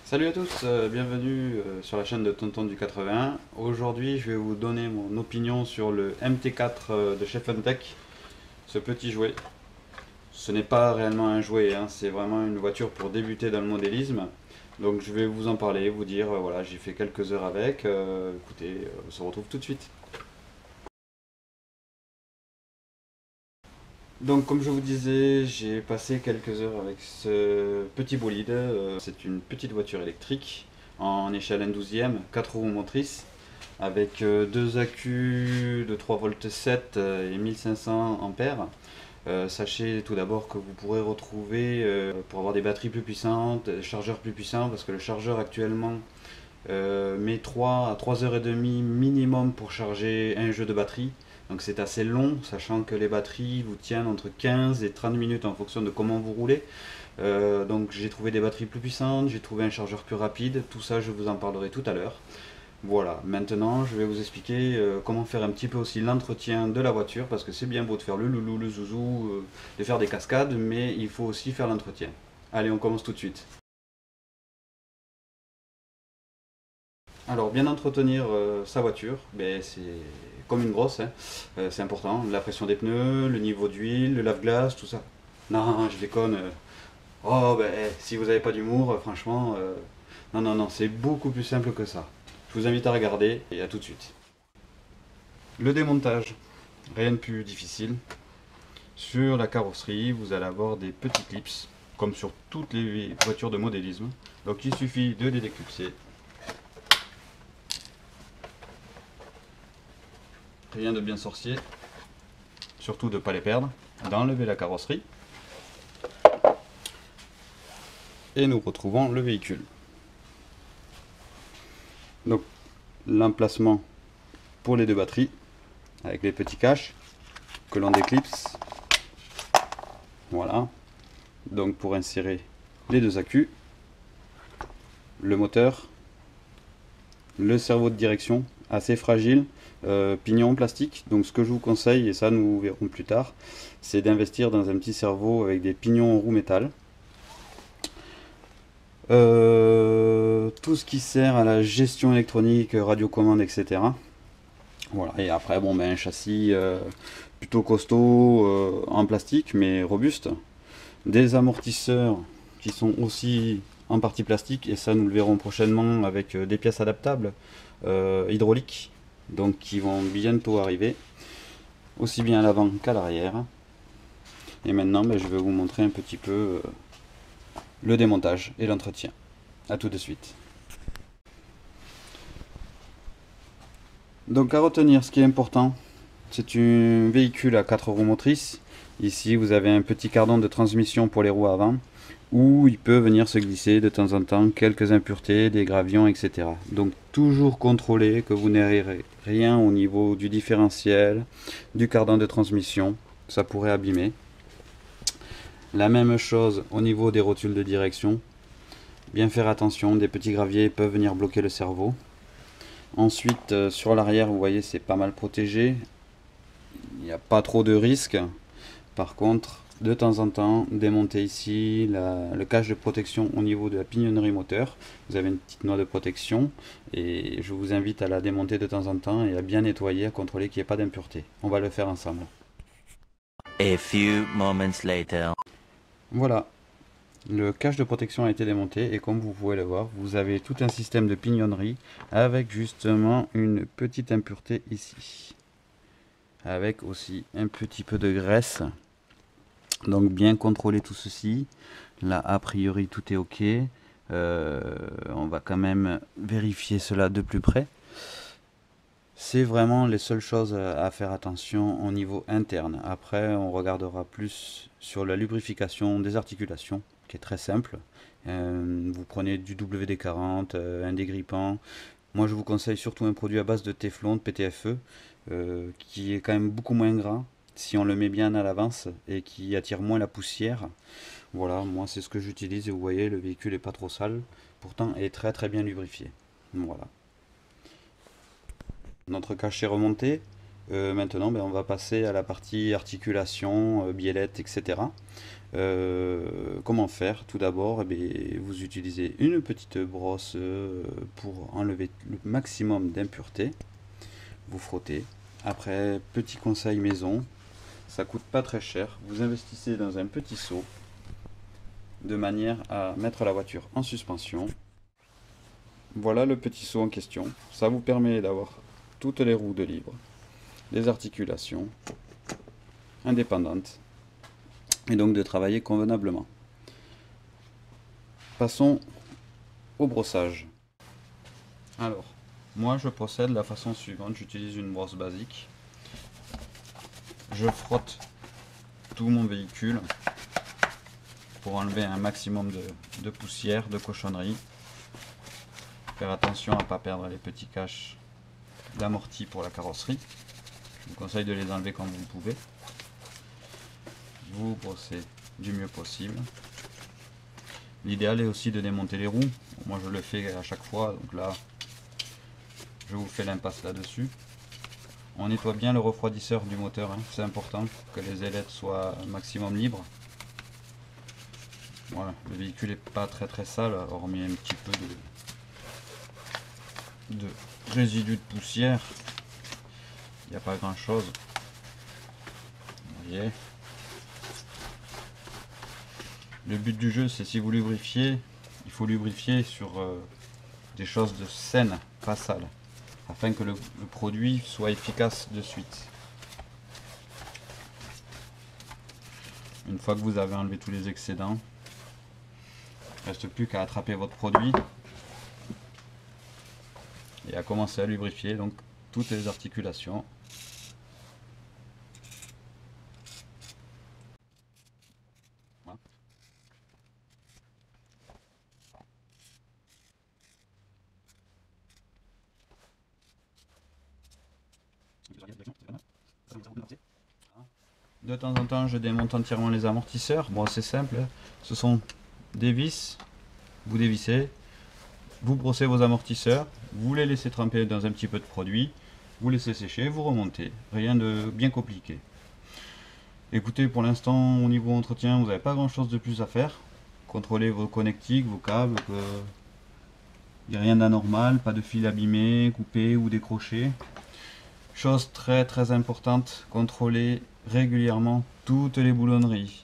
Salut à tous, bienvenue sur la chaîne de Tonton du 81. Aujourd'hui, je vais vous donner mon opinion sur le MT4 de chez Funtech, ce petit jouet. Ce n'est pas réellement un jouet, hein, c'est vraiment une voiture pour débuter dans le modélisme. Donc je vais vous en parler, vous dire, voilà, j'ai fait quelques heures avec. Écoutez, on se retrouve tout de suite. Donc comme je vous disais, j'ai passé quelques heures avec ce petit bolide. C'est une petite voiture électrique en échelle 1/12e, 4 roues motrices, avec deux accus de 3,7 V et 1500 ampères. Sachez tout d'abord que vous pourrez retrouver, pour avoir des batteries plus puissantes, des chargeurs plus puissants, parce que le chargeur actuellement met 3 à 3h30 minimum pour charger un jeu de batterie. Donc c'est assez long, sachant que les batteries vous tiennent entre 15 et 30 minutes en fonction de comment vous roulez. Donc j'ai trouvé des batteries plus puissantes, j'ai trouvé un chargeur plus rapide, tout ça je vous en parlerai tout à l'heure. Voilà, maintenant je vais vous expliquer comment faire un petit peu aussi l'entretien de la voiture, parce que c'est bien beau de faire le loulou, le zouzou, de faire des cascades, mais il faut aussi faire l'entretien. Allez, on commence tout de suite. Alors, bien entretenir sa voiture, ben, c'est comme une brosse, hein. C'est important. La pression des pneus, le niveau d'huile, le lave-glace, tout ça. Non, je déconne. Oh, ben, si vous n'avez pas d'humour, franchement, non, non, non, c'est beaucoup plus simple que ça. Je vous invite à regarder et à tout de suite. Le démontage, rien de plus difficile. Sur la carrosserie, vous allez avoir des petits clips, comme sur toutes les voitures de modélisme. Donc, il suffit de les déclipser. Rien de bien sorcier, surtout de ne pas les perdre, d'enlever la carrosserie et nous retrouvons le véhicule. Donc l'emplacement pour les deux batteries avec les petits caches que l'on déclipse. Voilà. Donc pour insérer les deux accus, le moteur, le cerveau de direction assez fragile, pignon en plastique. Donc ce que je vous conseille, et ça nous verrons plus tard, c'est d'investir dans un petit cerveau avec des pignons en roue métal. Tout ce qui sert à la gestion électronique, radiocommande, etc. Voilà. Et après, bon, ben, un châssis plutôt costaud, en plastique, mais robuste. Des amortisseurs qui sont aussi en partie plastique, et ça nous le verrons prochainement avec des pièces adaptables hydrauliques, donc qui vont bientôt arriver, aussi bien à l'avant qu'à l'arrière. Et maintenant, ben, je vais vous montrer un petit peu le démontage et l'entretien. A tout de suite. Donc à retenir, ce qui est important, c'est un véhicule à 4 roues motrices. Ici vous avez un petit cardan de transmission pour les roues avant, où il peut venir se glisser de temps en temps quelques impuretés, des gravillons, etc. Donc toujours contrôler que vous n'ayez rien au niveau du différentiel, du cardan de transmission, ça pourrait abîmer. La même chose au niveau des rotules de direction. Bien faire attention, des petits graviers peuvent venir bloquer le cerveau. Ensuite, sur l'arrière, vous voyez, c'est pas mal protégé. Il n'y a pas trop de risques. Par contre, de temps en temps, démonter ici le cache de protection au niveau de la pignonnerie moteur. Vous avez une petite noix de protection et je vous invite à la démonter de temps en temps et à bien nettoyer, à contrôler qu'il n'y ait pas d'impureté. On va le faire ensemble. A few moments later. Voilà, le cache de protection a été démonté et comme vous pouvez le voir, vous avez tout un système de pignonnerie avec justement une petite impureté ici. Avec aussi un petit peu de graisse. Donc bien contrôler tout ceci. Là a priori tout est ok. On va quand même vérifier cela de plus près. C'est vraiment les seules choses à faire attention au niveau interne. Après on regardera plus sur la lubrification des articulations qui est très simple. Vous prenez du WD-40, un dégrippant. Moi je vous conseille surtout un produit à base de téflon, de PTFE, qui est quand même beaucoup moins gras si on le met bien à l'avance et qui attire moins la poussière. Voilà, moi c'est ce que j'utilise et vous voyez le véhicule est pas trop sale, pourtant est très bien lubrifié. Voilà. Notre cache est remonté, Maintenant, on va passer à la partie articulation, biellette, etc. Comment faire? Tout d'abord, vous utilisez une petite brosse pour enlever le maximum d'impuretés. Vous frottez. Après, petit conseil maison, ça coûte pas très cher. Vous investissez dans un petit seau de manière à mettre la voiture en suspension. Voilà le petit seau en question. Ça vous permet d'avoir toutes les roues de libre, des articulations indépendantes et donc de travailler convenablement. Passons au brossage. Alors, moi je procède de la façon suivante. J'utilise une brosse basique. Je frotte tout mon véhicule pour enlever un maximum de poussière, de cochonnerie. Faire attention à ne pas perdre les petits caches d'amorti pour la carrosserie. Je vous conseille de les enlever quand vous pouvez. Vous brossez du mieux possible. L'idéal est aussi de démonter les roues. Moi je le fais à chaque fois, donc là je vous fais l'impasse là-dessus. On nettoie bien le refroidisseur du moteur, hein. C'est important pour que les ailettes soient au maximum libres. Voilà, le véhicule n'est pas très sale, hormis un petit peu de résidus de poussière. Il n'y a pas grand chose. Vous voyez. Le but du jeu, c'est si vous lubrifiez, il faut lubrifier sur des choses de saines, pas sales, afin que le produit soit efficace de suite. Une fois que vous avez enlevé tous les excédents, il ne reste plus qu'à attraper votre produit et à commencer à lubrifier donc toutes les articulations. Voilà. De temps en temps, je démonte entièrement les amortisseurs. Bon, c'est simple, ce sont des vis, vous dévissez, vous brossez vos amortisseurs, vous les laissez tremper dans un petit peu de produit, vous laissez sécher, vous remontez. Rien de bien compliqué. Écoutez, pour l'instant, au niveau entretien, vous n'avez pas grand chose de plus à faire. Contrôlez vos connectiques, vos câbles, il n'y a rien d'anormal, pas de fil abîmé, coupé ou décroché. Chose très importante, contrôlez régulièrement toutes les boulonneries.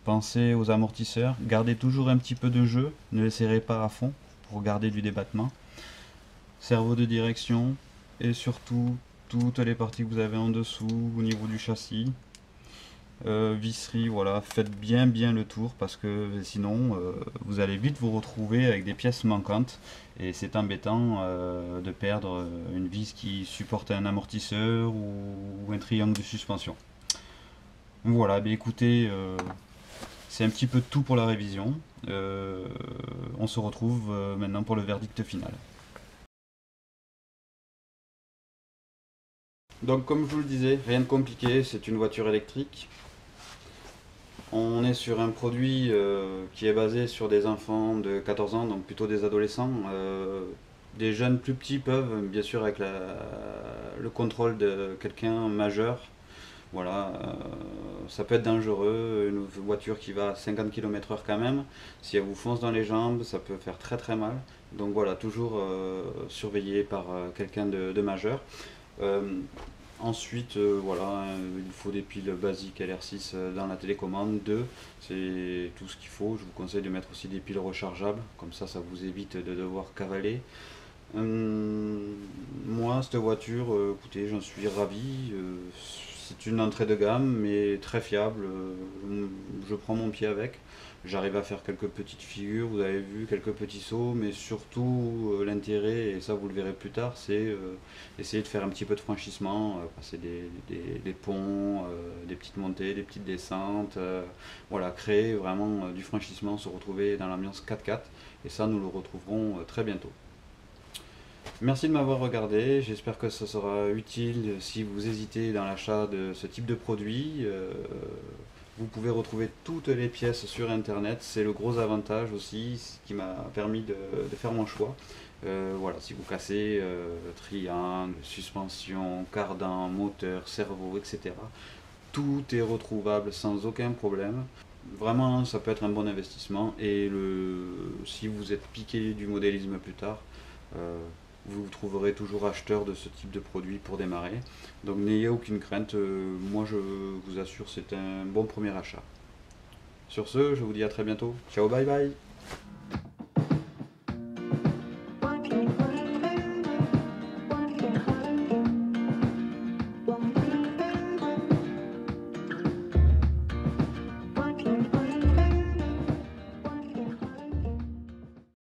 Pensez aux amortisseurs, gardez toujours un petit peu de jeu, ne les serrez pas à fond pour garder du débattement. Cerveau de direction et surtout toutes les parties que vous avez en dessous au niveau du châssis. Visserie, voilà, faites bien le tour parce que sinon vous allez vite vous retrouver avec des pièces manquantes et c'est embêtant de perdre une vis qui supporte un amortisseur ou un triangle de suspension. Voilà, écoutez, c'est un petit peu tout pour la révision. On se retrouve maintenant pour le verdict final. Donc comme je vous le disais, rien de compliqué, c'est une voiture électrique. On est sur un produit qui est basé sur des enfants de 14 ans, donc plutôt des adolescents. Des jeunes plus petits peuvent, bien sûr avec le contrôle de quelqu'un majeur, voilà, ça peut être dangereux, une voiture qui va à 50 km/h quand même, si elle vous fonce dans les jambes, ça peut faire très mal. Donc voilà, toujours surveillé par quelqu'un de majeur. Ensuite, voilà, il faut des piles basiques LR6 dans la télécommande 2, c'est tout ce qu'il faut. Je vous conseille de mettre aussi des piles rechargeables, comme ça vous évite de devoir cavaler. Moi, cette voiture, écoutez, j'en suis ravi. C'est une entrée de gamme, mais très fiable. Je prends mon pied avec. J'arrive à faire quelques petites figures, vous avez vu, quelques petits sauts, mais surtout l'intérêt, et ça vous le verrez plus tard, c'est essayer de faire un petit peu de franchissement, passer des ponts, des petites montées, des petites descentes, voilà, créer vraiment du franchissement, se retrouver dans l'ambiance 4x4, et ça nous le retrouverons très bientôt. Merci de m'avoir regardé, j'espère que ça sera utile si vous hésitez dans l'achat de ce type de produit. Vous pouvez retrouver toutes les pièces sur internet, c'est le gros avantage aussi, ce qui m'a permis de faire mon choix. Voilà, si vous cassez triangle, suspension, cardan, moteur, cerveau, etc. Tout est retrouvable sans aucun problème. Vraiment, ça peut être un bon investissement. Et si vous êtes piqué du modélisme plus tard, euh, vous trouverez toujours acheteur de ce type de produit pour démarrer. Donc n'ayez aucune crainte. Moi, je vous assure, c'est un bon premier achat. Sur ce, je vous dis à très bientôt. Ciao, bye bye.